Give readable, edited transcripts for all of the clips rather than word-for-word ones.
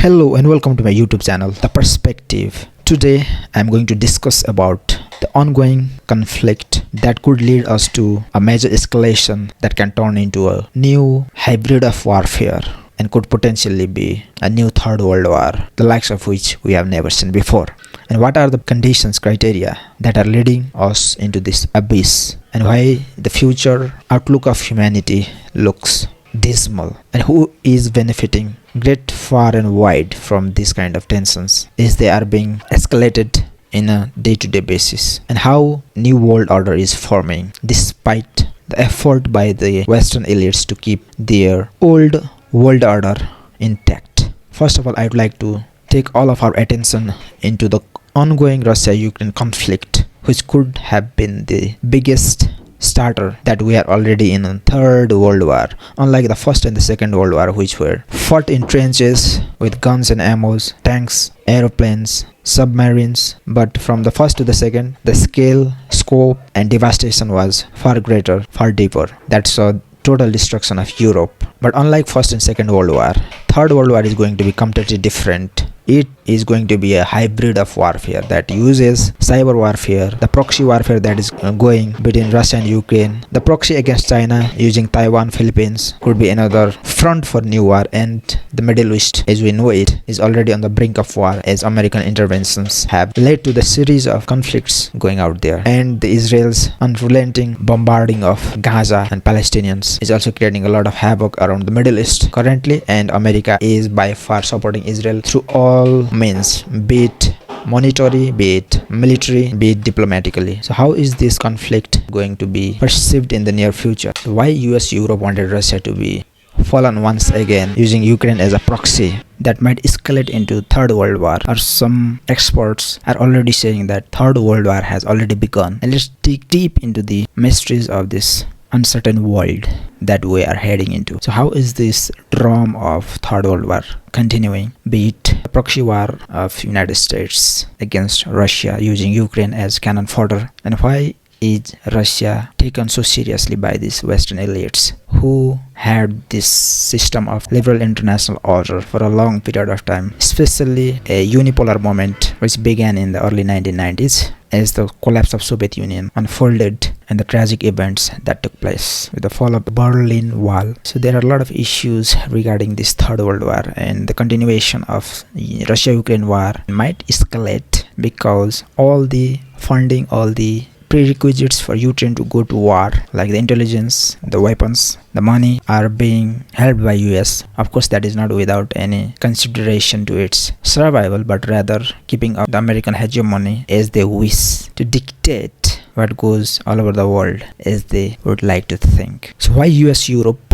Hello and welcome to my YouTube channel, The Perspective. Today I'm going to discuss about the ongoing conflict that could lead us to a major escalation that can turn into a new hybrid of warfare and could potentially be a new third world war, the likes of which we have never seen before. And what are the conditions, criteria that are leading us into this abyss, and why the future outlook of humanity looks dismal, and who is benefiting great far and wide from this kind of tensions is they are being escalated in a day-to-day basis, and how new world order is forming despite the effort by the Western elites to keep their old world order intact. First of all, I would like to take all of our attention into the ongoing Russia-Ukraine conflict, which could have been the biggest starter that we are already in a third world war, unlike the first and the second world war, which were fought in trenches with guns and ammos, tanks, aeroplanes, submarines. But from the first to the second, the scale, scope and devastation was far greater, far deeper. That saw total destruction of Europe. But unlike first and second world war, third world war is going to be completely different. It is going to be a hybrid of warfare that uses cyber warfare, the proxy warfare that is going between Russia and Ukraine, the proxy against China using Taiwan, Philippines could be another front for new war, and the Middle East as we know it is already on the brink of war, as American interventions have led to the series of conflicts going out there, and the Israel's unrelenting bombarding of Gaza and Palestinians is also creating a lot of havoc around the Middle East currently, and America is by far supporting Israel through all means, be it monetary, be it military, be it diplomatically. So how is this conflict going to be perceived in the near future? Why Europe wanted Russia to be fallen once again using Ukraine as a proxy that might escalate into third world war, or some experts are already saying that third world war has already begun. And let's dig deep into the mysteries of this uncertain world that we are heading into. So how is this drama of third world war continuing, be it a proxy war of United States against Russia using Ukraine as cannon fodder, and why is Russia taken so seriously by these Western elites who had this system of liberal international order for a long period of time, especially a unipolar moment which began in the early 1990s as the collapse of Soviet Union unfolded and the tragic events that took place with the fall of the Berlin Wall. So there are a lot of issues regarding this third world war, and the continuation of Russia-Ukraine war might escalate because all the funding, all the prerequisites for Ukraine to go to war, like the intelligence, the weapons, the money, are being held by US. Of course, that is not without any consideration to its survival, but rather keeping up the American hegemony as they wish to dictate what goes all over the world as they would like to think. So why Europe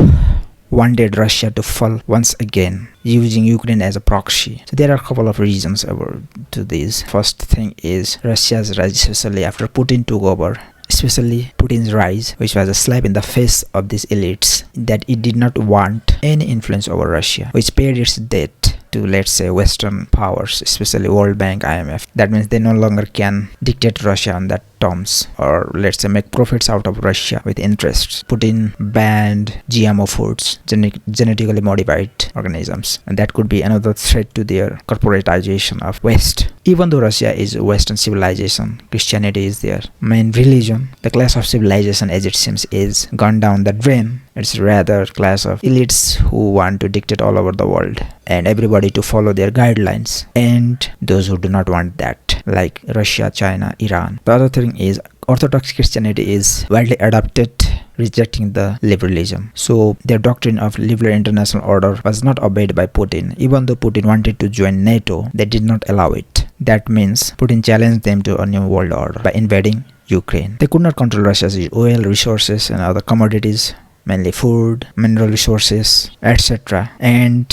wanted Russia to fall once again using Ukraine as a proxy? So there are a couple of reasons to this. First thing is Russia's rise, especially after Putin took over, especially Putin's rise, which was a slap in the face of these elites, that it did not want any influence over Russia, which paid its debt to, let's say, Western powers, especially World Bank, IMF. That means they no longer can dictate Russia on that terms, or let's say make profits out of Russia with interests. Putin banned GMO foods, genetically modified organisms, and that could be another threat to their corporatization of West. Even though Russia is a Western civilization, Christianity is their main religion, the class of civilization, as it seems, is gone down the drain. It's rather class of elites who want to dictate all over the world and everybody to follow their guidelines, and those who do not want that, like Russia, China, Iran. The other thing is Orthodox Christianity is widely adopted, rejecting the liberalism. So their doctrine of liberal international order was not obeyed by Putin. Even though Putin wanted to join NATO, they did not allow it. That means Putin challenged them to a new world order by invading Ukraine. They could not control Russia's oil resources and other commodities, mainly food, mineral resources, etc. And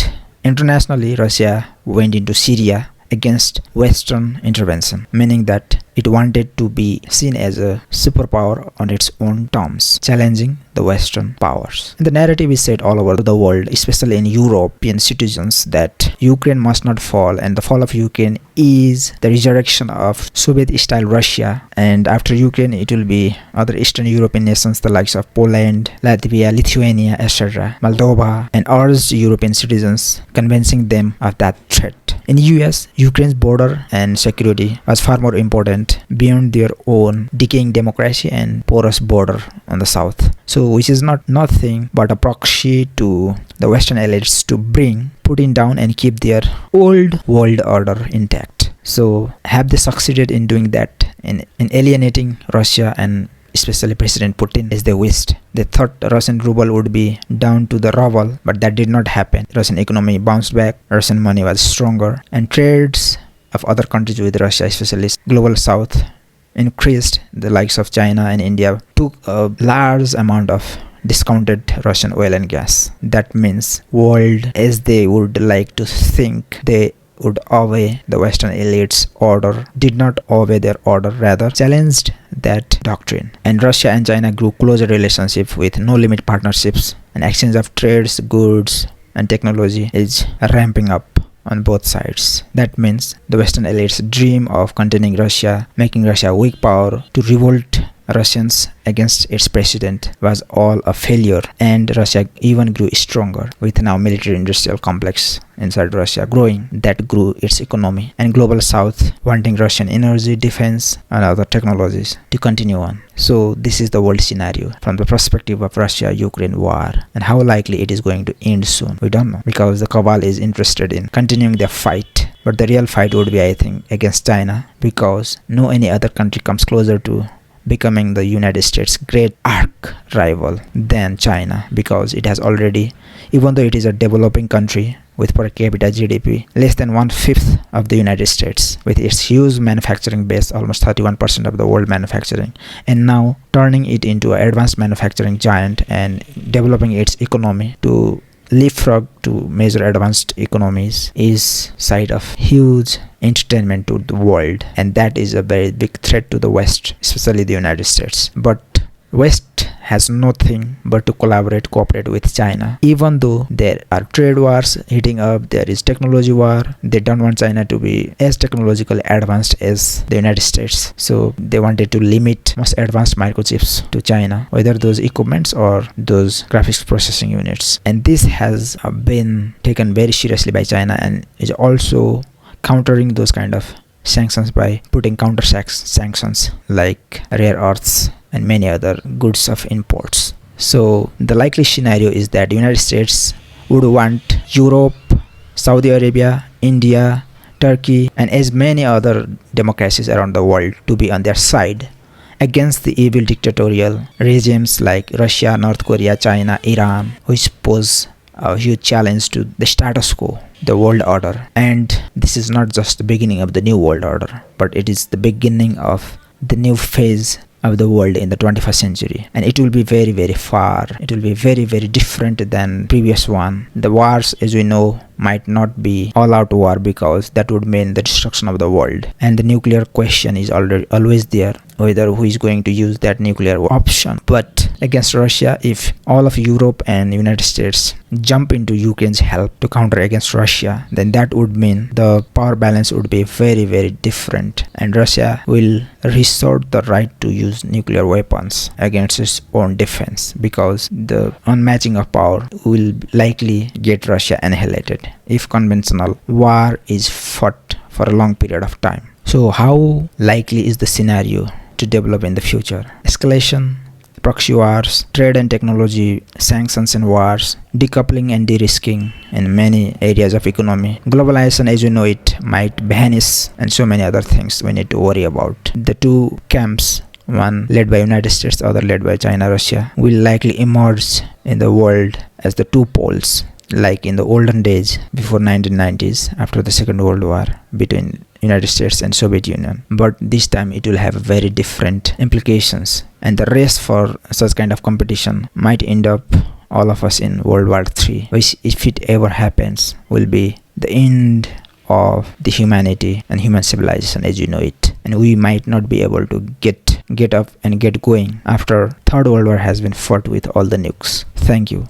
internationally, Russia went into Syria against Western intervention, meaning that it wanted to be seen as a superpower on its own terms, challenging the Western powers. And the narrative is set all over the world, especially in European citizens, that Ukraine must not fall, and the fall of Ukraine is the resurrection of Soviet-style Russia, and after Ukraine it will be other Eastern European nations, the likes of Poland, Latvia, Lithuania, etc., Moldova, and urged European citizens, convincing them of that threat. In US, Ukraine's border and security was far more important beyond their own decaying democracy and porous border on the south. So which is not nothing but a proxy to the Western elites to bring Putin down and keep their old world order intact. So have they succeeded in doing that, in alienating Russia and especially President Putin as they wished? They thought Russian ruble would be down to the rubble, but that did not happen. Russian economy bounced back, Russian money was stronger, and trades of other countries with Russia, especially global south, increased. The likes of China and India took a large amount of discounted Russian oil and gas. That means world, as they would like to think, they would obey the Western elites' order, did not obey their order, rather challenged that doctrine. And Russia and China grew closer relationships with no limit partnerships, and exchange of trades, goods, and technology is ramping up on both sides. That means the Western elites' dream of containing Russia, making Russia a weak power to revolt Russians against its president, was all a failure, and Russia even grew stronger with now military industrial complex inside Russia growing that grew its economy, and global south wanting Russian energy, defense, and other technologies to continue on. So this is the world scenario from the perspective of Russia-Ukraine war, and how likely it is going to end soon, we don't know, because the cabal is interested in continuing their fight. But the real fight would be, I think, against China, because no any other country comes closer to becoming the United States' great arch rival than China, because it has already, even though it is a developing country with per capita GDP less than 1/5 of the United States, with its huge manufacturing base, almost 31% of the world manufacturing, and now turning it into an advanced manufacturing giant and developing its economy to leapfrog to major advanced economies, is side of huge entertainment to the world, and that is a very big threat to the West, especially the United States. But West has nothing but to cooperate with China. Even though there are trade wars heating up, there is technology war, they don't want China to be as technologically advanced as the United States. So they wanted to limit most advanced microchips to China, whether those equipments or those graphics processing units. And this has been taken very seriously by China, and is also countering those kind of sanctions by putting counter sanctions like rare earths and many other goods of imports. So the likely scenario is that the United States would want Europe, Saudi Arabia, India, Turkey, and as many other democracies around the world to be on their side against the evil dictatorial regimes like Russia, North Korea, China, Iran, which pose a huge challenge to the status quo, the world order. And this is not just the beginning of the new world order, but it is the beginning of the new phase of the world in the 21st century, and it will be very, very far. It will be very, very different than previous one. The wars, as we know, might not be all-out war, because that would mean the destruction of the world, and the nuclear question is always there, whether who is going to use that nuclear option. But against Russia, if all of Europe and United States jump into Ukraine's help to counter against Russia, then that would mean the power balance would be very, very different, and Russia will resort the right to use nuclear weapons against its own defense, because the unmatching of power will likely get Russia annihilated if conventional war is fought for a long period of time. So how likely is the scenario to develop in the future? Escalation, proxy wars, trade and technology, sanctions and wars, decoupling and de-risking in many areas of economy, globalization as you know it might vanish, and so many other things we need to worry about. The two camps, one led by United States, other led by China, Russia, will likely emerge in the world as the two poles, like in the olden days before 1990s, after the Second World War, between United States and Soviet Union. But this time it will have very different implications, and the race for such kind of competition might end up all of us in World War III, which, if it ever happens, will be the end of the humanity and human civilization as you know it, and we might not be able to get up and get going after Third World War has been fought with all the nukes. Thank you.